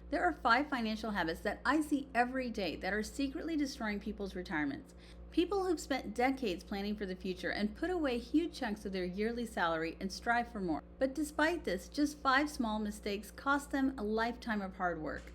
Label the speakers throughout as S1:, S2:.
S1: There are 5 financial habits that I see every day that are secretly destroying people's retirements. People who've spent decades planning for the future and put away huge chunks of their yearly salary and strive for more. But despite this, just 5 small mistakes cost them a lifetime of hard work.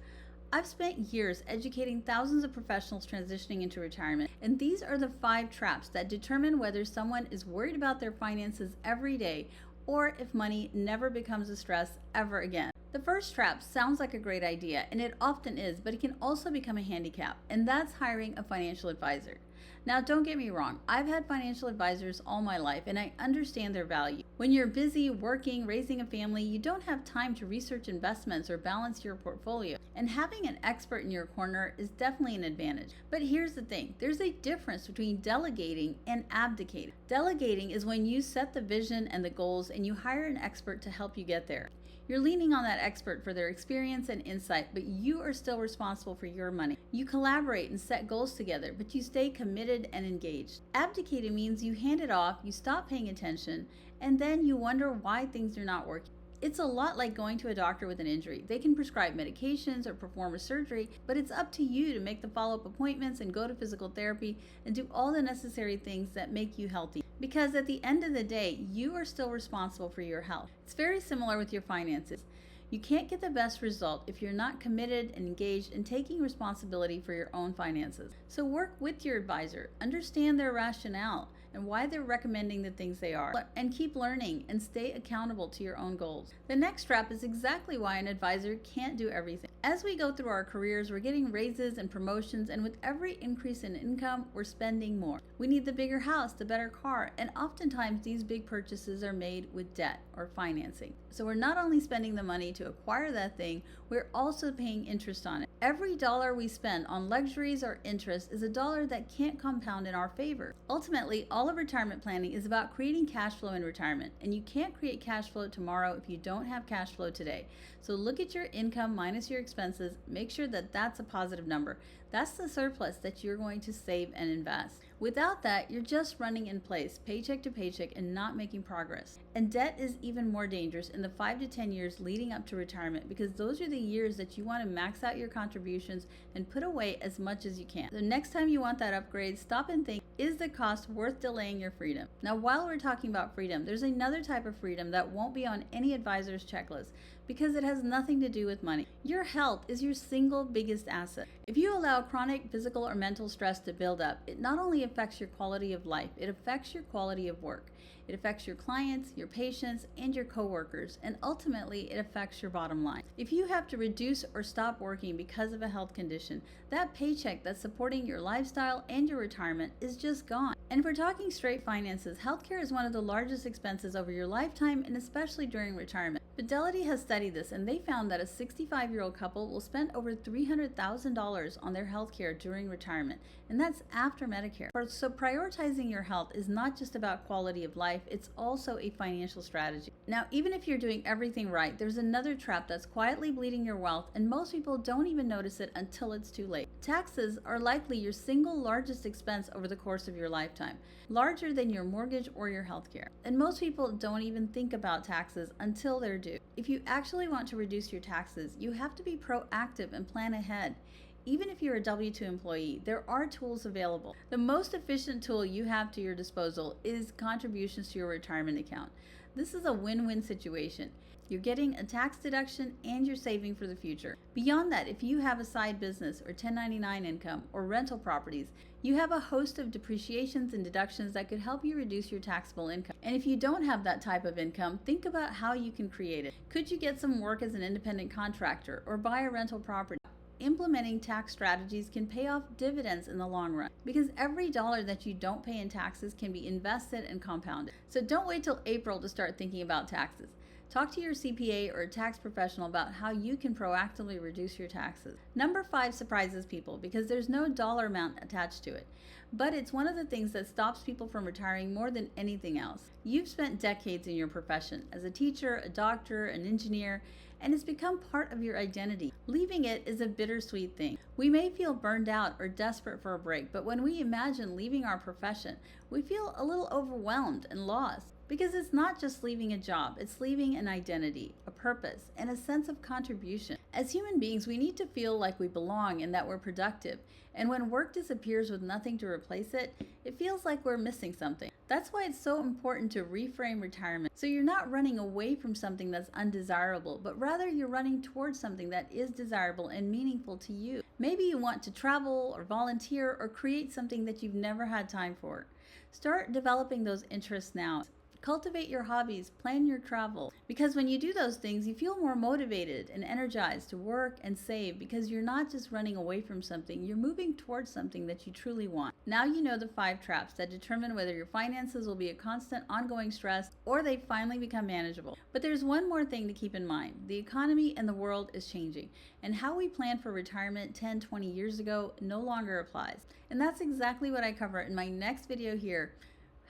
S1: I've spent years educating thousands of professionals transitioning into retirement, and these are the 5 traps that determine whether someone is worried about their finances every day or if money never becomes a stress ever again. The first trap sounds like a great idea, and it often is, but it can also become a handicap, and that's hiring a financial advisor. Now, don't get me wrong, I've had financial advisors all my life, and I understand their value. When you're busy working, raising a family, you don't have time to research investments or balance your portfolio, and having an expert in your corner is definitely an advantage. But here's the thing, there's a difference between delegating and abdicating. Delegating is when you set the vision and the goals and you hire an expert to help you get there. You're leaning on that expert for their experience and insight, but you are still responsible for your money. You collaborate and set goals together, but you stay committed and engaged. Abdicating means you hand it off, you stop paying attention, and then you wonder why things are not working. It's a lot like going to a doctor with an injury. They can prescribe medications or perform a surgery, but it's up to you to make the follow-up appointments and go to physical therapy and do all the necessary things that make you healthy. Because at the end of the day, you are still responsible for your health. It's very similar with your finances. You can't get the best result if you're not committed and engaged in taking responsibility for your own finances. So work with your advisor, understand their rationale and why they're recommending the things they are, and keep learning and stay accountable to your own goals. The next trap is exactly why an advisor can't do everything. As we go through our careers, we're getting raises and promotions, and with every increase in income, we're spending more. We need the bigger house, the better car, and oftentimes these big purchases are made with debt or financing. So we're not only spending the money to acquire that thing, we're also paying interest on it. Every dollar we spend on luxuries or interest is a dollar that can't compound in our favor. Ultimately, all of retirement planning is about creating cash flow in retirement, and you can't create cash flow tomorrow if you don't have cash flow today. So look at your income minus your expenses, make sure that that's a positive number. That's the surplus that you're going to save and invest. Without that, you're just running in place, paycheck to paycheck, and not making progress. And debt is even more dangerous in the 5 to 10 years leading up to retirement, because those are the years that you want to max out your contributions and put away as much as you can. The next time you want that upgrade, stop and think, is the cost worth delaying your freedom? Now, while we're talking about freedom, there's another type of freedom that won't be on any advisor's checklist because it has nothing to do with money. Your health is your single biggest asset. If you allow chronic physical or mental stress to build up, it not only affects your quality of life, it affects your quality of work. It affects your clients, your patients, and your coworkers, and ultimately it affects your bottom line. If you have to reduce or stop working because of a health condition, that paycheck that's supporting your lifestyle and your retirement is just gone. And if we're talking straight finances, healthcare is one of the largest expenses over your lifetime, and especially during retirement. Fidelity has studied this, and they found that a 65-year-old couple will spend over $300,000 on their healthcare during retirement, and that's after Medicare. So prioritizing your health is not just about quality of life, it's also a financial strategy. Now, even if you're doing everything right, there's another trap that's quietly bleeding your wealth, and most people don't even notice it until it's too late. Taxes are likely your single largest expense over the course of your lifetime, larger than your mortgage or your healthcare. And most people don't even think about taxes until they're due. If you actually want to reduce your taxes, you have to be proactive and plan ahead. Even if you're a W-2 employee, there are tools available. The most efficient tool you have to your disposal is contributions to your retirement account. This is a win-win situation. You're getting a tax deduction and you're saving for the future. Beyond that, if you have a side business or 1099 income or rental properties, you have a host of depreciations and deductions that could help you reduce your taxable income. And if you don't have that type of income, think about how you can create it. Could you get some work as an independent contractor or buy a rental property? Implementing tax strategies can pay off dividends in the long run, because every dollar that you don't pay in taxes can be invested and compounded. So don't wait till April to start thinking about taxes. Talk to your CPA or a tax professional about how you can proactively reduce your taxes. Number 5 surprises people because there's no dollar amount attached to it, but it's one of the things that stops people from retiring more than anything else. You've spent decades in your profession as a teacher, a doctor, an engineer, and it's become part of your identity. Leaving it is a bittersweet thing. We may feel burned out or desperate for a break, but when we imagine leaving our profession, we feel a little overwhelmed and lost. Because it's not just leaving a job, it's leaving an identity, a purpose, and a sense of contribution. As human beings, we need to feel like we belong and that we're productive. And when work disappears with nothing to replace it, it feels like we're missing something. That's why it's so important to reframe retirement. So you're not running away from something that's undesirable, but rather you're running towards something that is desirable and meaningful to you. Maybe you want to travel or volunteer or create something that you've never had time for. Start developing those interests now. Cultivate your hobbies, plan your travel, because when you do those things, you feel more motivated and energized to work and save, because you're not just running away from something, you're moving towards something that you truly want. Now you know the 5 traps that determine whether your finances will be a constant, ongoing stress or they finally become manageable. But there's one more thing to keep in mind. The economy and the world is changing, and how we planned for retirement 10, 20 years ago no longer applies. And that's exactly what I cover in my next video here.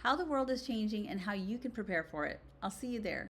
S1: How the world is changing and how you can prepare for it. I'll see you there.